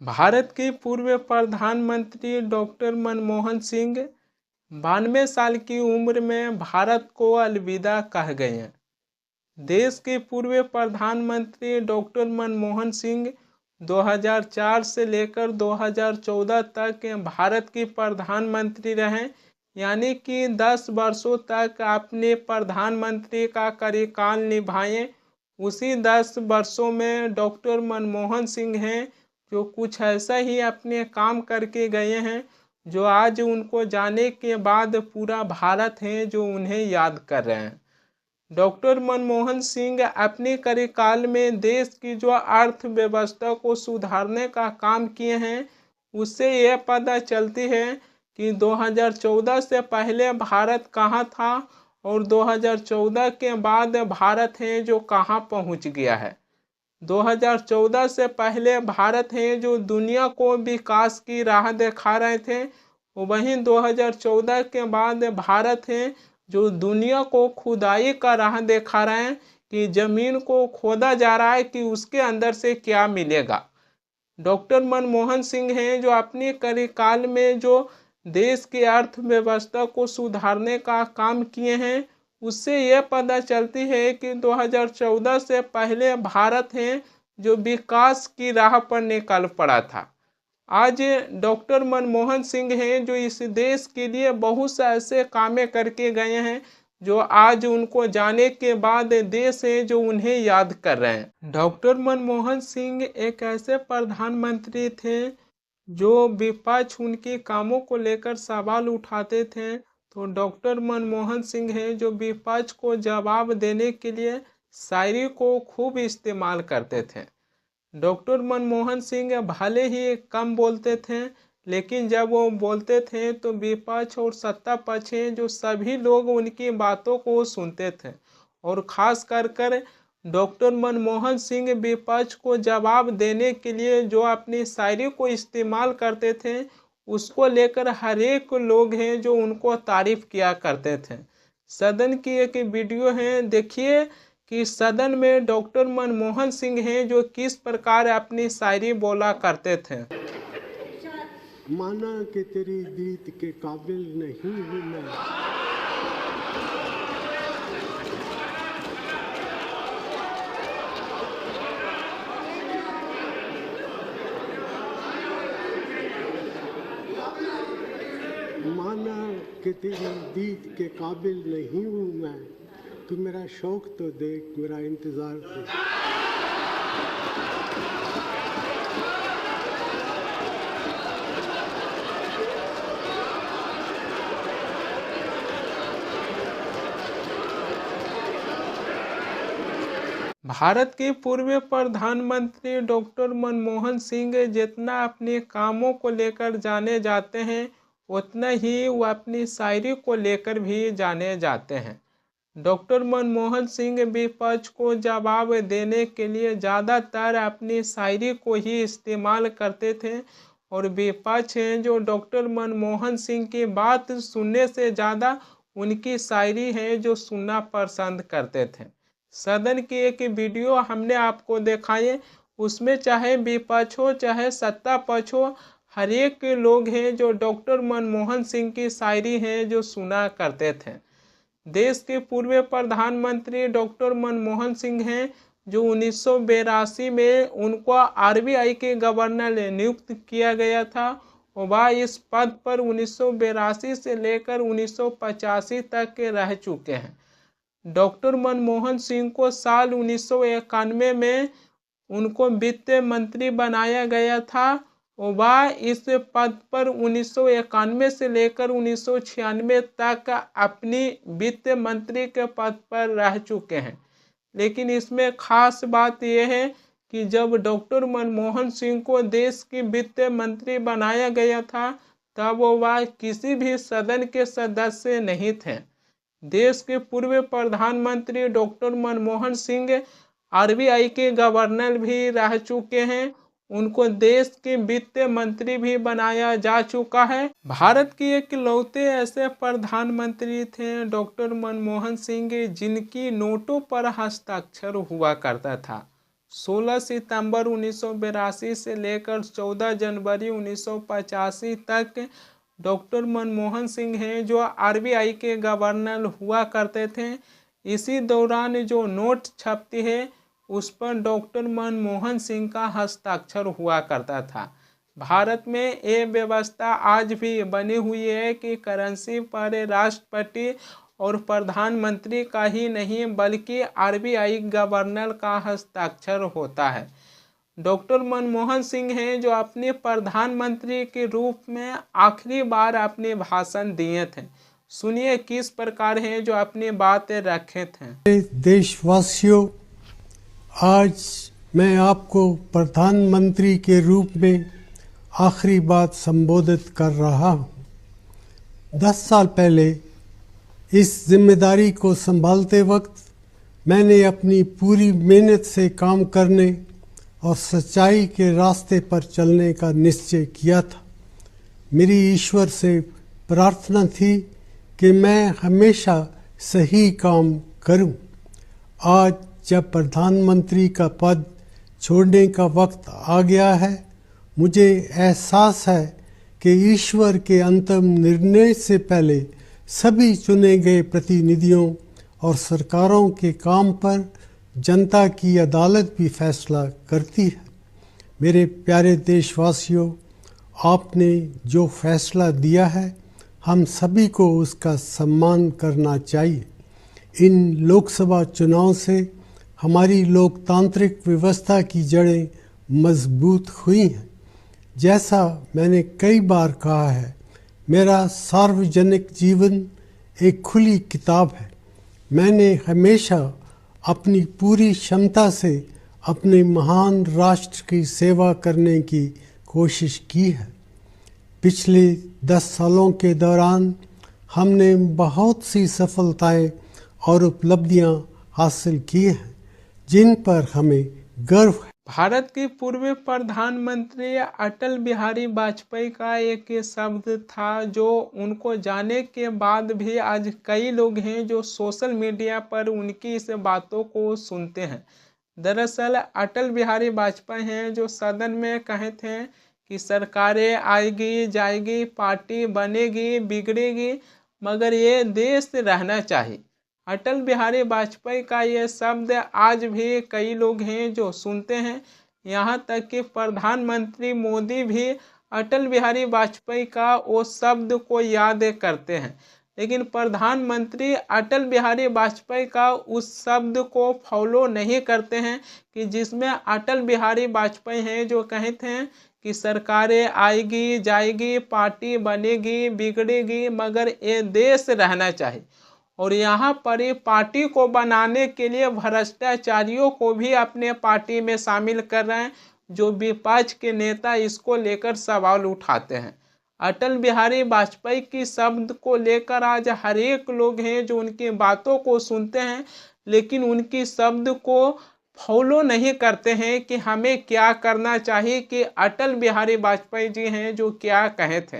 भारत के पूर्व प्रधानमंत्री डॉक्टर मनमोहन सिंह 92 साल की उम्र में भारत को अलविदा कह गए हैं। देश के पूर्व प्रधानमंत्री डॉक्टर मनमोहन सिंह 2004 से लेकर 2014 तक भारत के प्रधानमंत्री रहे, यानी कि 10 वर्षों तक अपने प्रधानमंत्री का कार्यकाल निभाए। उसी 10 वर्षों में डॉक्टर मनमोहन सिंह हैं जो कुछ ऐसा ही अपने काम करके गए हैं जो आज उनको जाने के बाद पूरा भारत है जो उन्हें याद कर रहे हैं। डॉक्टर मनमोहन सिंह अपने कार्यकाल में देश की जो अर्थव्यवस्था को सुधारने का काम किए हैं, उससे यह पता चलती है कि 2014 से पहले भारत कहाँ था और 2014 के बाद भारत है जो कहाँ पहुँच गया है। 2014 से पहले भारत है जो दुनिया को विकास की राह दिखा रहे थे, वहीं 2014 के बाद भारत है जो दुनिया को खुदाई का राह दिखा रहे हैं कि ज़मीन को खोदा जा रहा है कि उसके अंदर से क्या मिलेगा। डॉक्टर मनमोहन सिंह हैं जो अपने कार्यकाल में जो देश की अर्थव्यवस्था को सुधारने का काम किए हैं, उससे यह पता चलती है कि 2014 से पहले भारत है जो विकास की राह पर निकल पड़ा था। आज डॉक्टर मनमोहन सिंह हैं जो इस देश के लिए बहुत से ऐसे कामें करके गए हैं जो आज उनको जाने के बाद देश है जो उन्हें याद कर रहे हैं। डॉक्टर मनमोहन सिंह एक ऐसे प्रधानमंत्री थे जो विपक्ष उनके कामों को लेकर सवाल उठाते थे, तो डॉक्टर मनमोहन सिंह हैं जो विपक्ष को जवाब देने के लिए शायरी को खूब इस्तेमाल करते थे। डॉक्टर मनमोहन सिंह भले ही कम बोलते थे, लेकिन जब वो बोलते थे तो विपक्ष और सत्ता पक्ष जो सभी लोग उनकी बातों को सुनते थे। और ख़ास कर डॉक्टर मनमोहन सिंह विपक्ष को जवाब देने के लिए जो अपनी शायरी को इस्तेमाल करते थे, उसको लेकर हर एक लोग हैं जो उनको तारीफ़ किया करते थे। सदन की एक वीडियो है, देखिए कि सदन में डॉक्टर मनमोहन सिंह हैं जो किस प्रकार अपनी शायरी बोला करते थे। माना कि तेरी दीद के काबिल नहीं हूँ मैं, माना कि तेरी दीद के काबिल नहीं हूँ मैं, तू मेरा शौक तो देख, मेरा इंतज़ार देख। भारत के पूर्व प्रधानमंत्री डॉक्टर मनमोहन सिंह जितना अपने कामों को लेकर जाने जाते हैं, उतना ही वो अपनी शायरी को लेकर भी जाने जाते हैं। डॉक्टर मनमोहन सिंह विपक्ष को जवाब देने के लिए ज़्यादातर अपनी शायरी को ही इस्तेमाल करते थे, और विपक्ष हैं जो डॉक्टर मनमोहन सिंह की बात सुनने से ज़्यादा उनकी शायरी है जो सुनना पसंद करते थे। सदन की एक वीडियो हमने आपको दिखाई, उसमें चाहे विपक्ष हो चाहे सत्ता पक्ष हो, हर एक लोग हैं जो डॉक्टर मनमोहन सिंह की शायरी है जो सुना करते थे। देश के पूर्व प्रधानमंत्री डॉक्टर मनमोहन सिंह हैं जो 1982 में उनको आरबीआई के गवर्नर नियुक्त किया गया था, और वह इस पद पर 1982 से लेकर 1985 तक के रह चुके हैं। डॉक्टर मनमोहन सिंह को साल 1991 में उनको वित्त मंत्री बनाया गया था, और वह इस पद पर 1991 से लेकर 1996 तक अपनी वित्त मंत्री के पद पर रह चुके हैं। लेकिन इसमें खास बात यह है कि जब डॉक्टर मनमोहन सिंह को देश की वित्त मंत्री बनाया गया था, तब वह किसी भी सदन के सदस्य नहीं थे। देश के पूर्व प्रधानमंत्री डॉक्टर मनमोहन सिंह आरबीआई के गवर्नर भी रह चुके हैं, उनको देश के वित्त मंत्री भी बनाया जा चुका है। भारत के इकलौते ऐसे प्रधानमंत्री थे डॉक्टर मनमोहन सिंह जिनकी नोटों पर हस्ताक्षर हुआ करता था। 16 सितंबर 1982 से लेकर 14 जनवरी 1985 तक डॉक्टर मनमोहन सिंह हैं जो आरबीआई के गवर्नर हुआ करते थे। इसी दौरान जो नोट छपती है उस पर डॉक्टर मनमोहन सिंह का हस्ताक्षर हुआ करता था। भारत में ये व्यवस्था आज भी बनी हुई है कि करेंसी पर राष्ट्रपति और प्रधानमंत्री का ही नहीं बल्कि आरबीआई गवर्नर का हस्ताक्षर होता है। डॉक्टर मनमोहन सिंह हैं जो अपने प्रधानमंत्री के रूप में आखिरी बार अपने भाषण दिए थे। सुनिए किस प्रकार हैं जो अपनी बातें रखे थे। देशवासियों, आज मैं आपको प्रधानमंत्री के रूप में आखिरी बात संबोधित कर रहा हूँ। 10 साल पहले इस जिम्मेदारी को संभालते वक्त मैंने अपनी पूरी मेहनत से काम करने और सच्चाई के रास्ते पर चलने का निश्चय किया था। मेरी ईश्वर से प्रार्थना थी कि मैं हमेशा सही काम करूं। आज जब प्रधानमंत्री का पद छोड़ने का वक्त आ गया है, मुझे एहसास है कि ईश्वर के अंतिम निर्णय से पहले सभी चुने गए प्रतिनिधियों और सरकारों के काम पर जनता की अदालत भी फैसला करती है। मेरे प्यारे देशवासियों, आपने जो फैसला दिया है हम सभी को उसका सम्मान करना चाहिए। इन लोकसभा चुनाव से हमारी लोकतांत्रिक व्यवस्था की जड़ें मजबूत हुई हैं। जैसा मैंने कई बार कहा है, मेरा सार्वजनिक जीवन एक खुली किताब है। मैंने हमेशा अपनी पूरी क्षमता से अपने महान राष्ट्र की सेवा करने की कोशिश की है। पिछले 10 सालों के दौरान हमने बहुत सी सफलताएं और उपलब्धियां हासिल की हैं जिन पर हमें गर्व है। भारत के पूर्व प्रधानमंत्री अटल बिहारी वाजपेयी का एक शब्द था जो उनको जाने के बाद भी आज कई लोग हैं जो सोशल मीडिया पर उनकी इस बातों को सुनते हैं। दरअसल अटल बिहारी वाजपेयी हैं जो सदन में कहे थे कि सरकारें आएगी जाएगी, पार्टी बनेगी बिगड़ेगी, मगर ये देश रहना चाहिए। अटल बिहारी वाजपेयी का ये शब्द आज भी कई लोग हैं जो सुनते हैं। यहाँ तक कि प्रधानमंत्री मोदी भी अटल बिहारी वाजपेयी का वो शब्द को याद करते हैं, लेकिन प्रधानमंत्री अटल बिहारी वाजपेयी का उस शब्द को फॉलो नहीं करते हैं कि जिसमें अटल बिहारी वाजपेयी हैं जो कहते हैं कि सरकारें आएगी जाएगी, पार्टी बनेगी बिगड़ेगी, मगर ये देश रहना चाहिए। और यहाँ पर पार्टी को बनाने के लिए भ्रष्टाचारियों को भी अपने पार्टी में शामिल कर रहे हैं, जो विपक्ष के नेता इसको लेकर सवाल उठाते हैं। अटल बिहारी वाजपेयी की शब्द को लेकर आज हर एक लोग हैं जो उनकी बातों को सुनते हैं, लेकिन उनकी शब्द को फॉलो नहीं करते हैं कि हमें क्या करना चाहिए, कि अटल बिहारी वाजपेयी जी हैं जो क्या कहे थे।